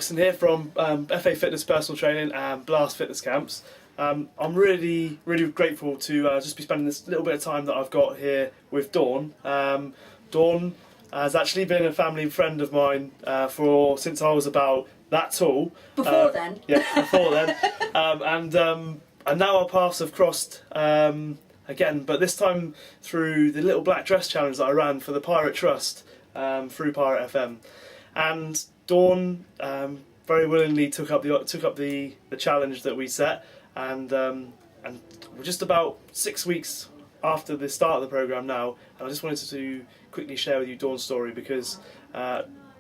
Luxton here from FA Fitness Personal Training and Blast Fitness Camps. I'm really grateful to just be spending this little bit of time that I've got here with Dawn. Dawn has actually been a family friend of mine since I was about that tall. Before then? Yeah, before then. And now our paths have crossed again, but this time through the little black dress challenge that I ran for the Pirate Trust through Pirate FM. And Dawn very willingly took up the challenge that we set, and we're just about 6 weeks after the start of the programme now, and I just wanted to quickly share with you Dawn's story, because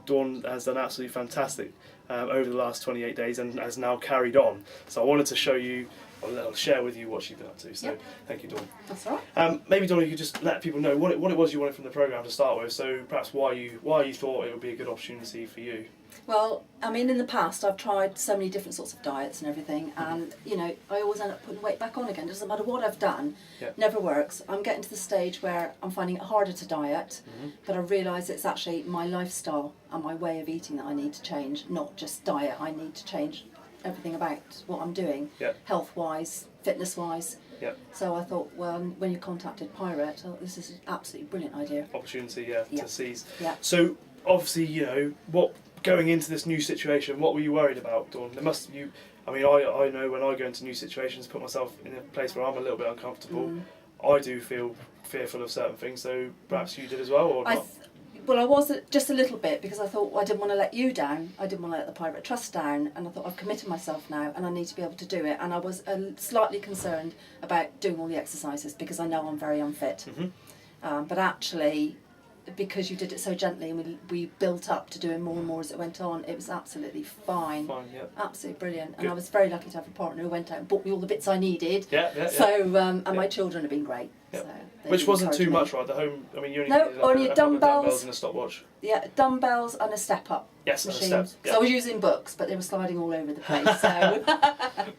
Dawn has done absolutely fantastic over the last 28 days and has now carried on. So I wanted to show you, I'll share with you what she's been up to. So yep. Thank you, Dawn. That's all right. Maybe, Dawn, you could just let people know what it was you wanted from the programme to start with, so perhaps why you thought it would be a good opportunity for you. Well, I mean, in the past I've tried so many different sorts of diets and everything, and you know, I always end up putting weight back on again. It doesn't matter what I've done, never works. I'm getting to the stage where I'm finding it harder to diet, but I realise it's actually my lifestyle and my way of eating that I need to change, not just diet. I need to change everything about what I'm doing, health-wise, fitness-wise. So I thought, well, when you contacted Pirate, I thought, this is an absolutely brilliant idea. Opportunity, to seize. So obviously, you know, going into this new situation, what were you worried about, Dawn? I know when I go into new situations, put myself in a place where I'm a little bit uncomfortable, I do feel fearful of certain things, so perhaps you did as well, or not? Well, I was just a little bit, because I thought, well, I didn't want to let you down, I didn't want to let the Pirate Trust down, and I thought, I've committed myself now and I need to be able to do it, and I was slightly concerned about doing all the exercises because I know I'm very unfit. But actually, because you did it so gently and we built up to doing more and more as it went on, it was absolutely fine. Absolutely brilliant. And I was very lucky to have a partner who went out and bought me all the bits I needed. So, and my children have been great. So which wasn't too much, right? The home, I mean, you only needed dumbbells and a stopwatch. Yeah, dumbbells and a step-up machine. And a step, So I was using books, but they were sliding all over the place. So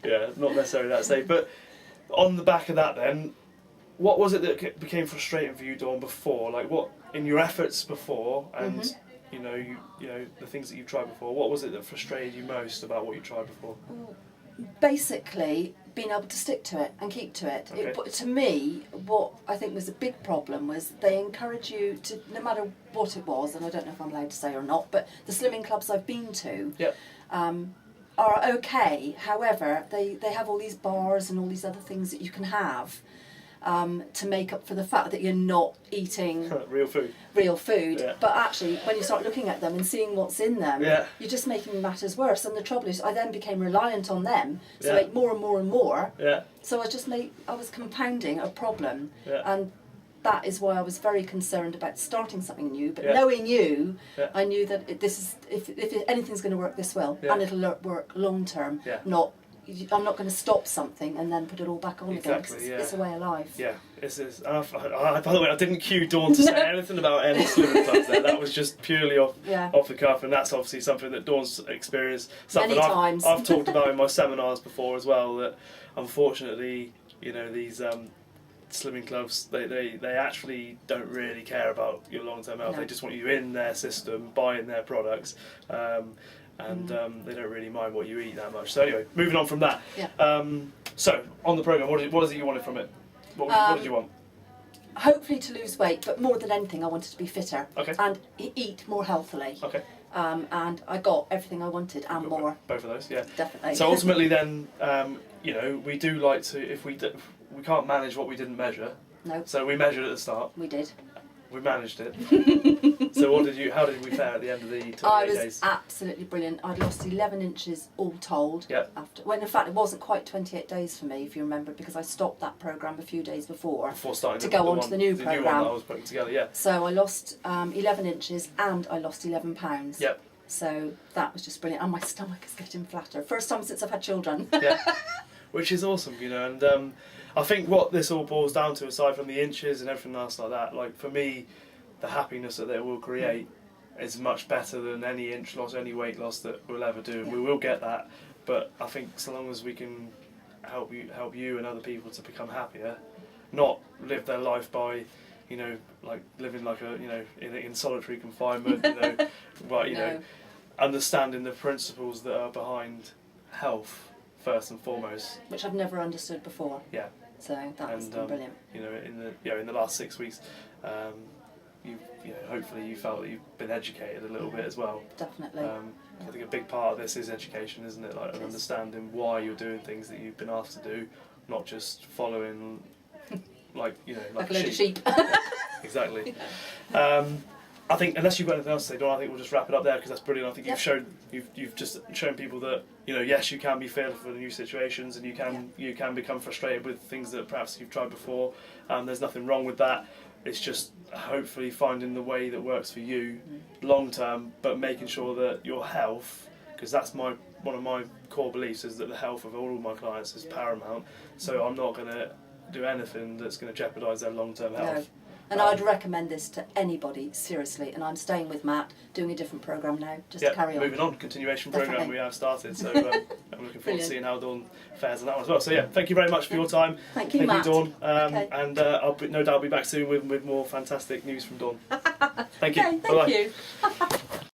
yeah, not necessarily that safe. But on the back of that then, what was it that became frustrating for you, Dawn, before? Like, what in your efforts before, and you know the things that you've tried before, what was it that frustrated you most about what you tried before? Basically, being able to stick to it and keep to it. To me, what I think was a big problem was they encourage you to, no matter what it was, and I don't know if I'm allowed to say or not, but the slimming clubs I've been to are okay. However, they have all these bars and all these other things that you can have to make up for the fact that you're not eating real food. But actually, when you start looking at them and seeing what's in them, you're just making matters worse. And the trouble is, I then became reliant on them, so I ate more and more and more. So I was compounding a problem, and that is why I was very concerned about starting something new. But knowing you, I knew that if anything's going to work, this will, and it'll work long term, not. I'm not going to stop something and then put it all back on again. It's a way of life. Yeah, this is. By the way, I didn't cue Dawn to say anything about any slimming clubs there. That was just purely off the cuff, and that's obviously something that Dawn's experienced. Something many times. I've talked about in my seminars before as well. That unfortunately, you know, these slimming clubs, they actually don't really care about your long-term health. They just want you in their system, buying their products. And they don't really mind what you eat that much. So anyway, moving on from that. So on the programme, what is it you wanted from it? What did you want? Hopefully to lose weight, but more than anything, I wanted to be fitter and eat more healthily. And I got everything I wanted and more. Both of those, definitely. So ultimately, then, you know, we do like to, if we can't manage what we didn't measure. No. So we measured at the start. We did. We managed it. So how did we fare at the end of the 28 days? I was absolutely brilliant. I'd lost 11 inches all told. When in fact it wasn't quite 28 days for me, if you remember, because I stopped that programme a few days before starting to go on to the new programme. The new one that I was putting together, So I lost 11 inches and I lost 11 pounds. So that was just brilliant. And my stomach is getting flatter. First time since I've had children. Which is awesome, you know, and I think what this all boils down to, aside from the inches and everything else like that, like for me, the happiness that it will create is much better than any inch loss, any weight loss that we'll ever do. We will get that, but I think so long as we can help you and other people to become happier, not live their life by, you know, like living like a, you know, in solitary confinement, you know, but you know, understanding the principles that are behind health first and foremost, which I've never understood before. Yeah. So that's been brilliant. You know, in the last 6 weeks, hopefully you felt that you've been educated a little bit as well. Definitely. I think a big part of this is education, isn't it? Like understanding why you're doing things that you've been asked to do, not just following, like a load of sheep. Yeah, exactly. I think unless you've got anything else to say, Dawn, I think we'll just wrap it up there because that's brilliant. I think you've just shown people that yes, you can be fearful of new situations and you can become frustrated with things that perhaps you've tried before. There's nothing wrong with that. It's just hopefully finding the way that works for you long term, but making sure that your health, because that's one of my core beliefs, is that the health of all of my clients is paramount. So I'm not going to do anything that's going to jeopardise their long term health. No. And I'd recommend this to anybody, seriously. And I'm staying with Matt, doing a different programme now, just to carry on. Moving on, continuation programme we have started. So I'm looking forward to seeing how Dawn fares on that one as well. So yeah, thank you very much for your time. Thank you, Matt. Dawn. And I'll no doubt be back soon with more fantastic news from Dawn. Thank you. Okay, thank you.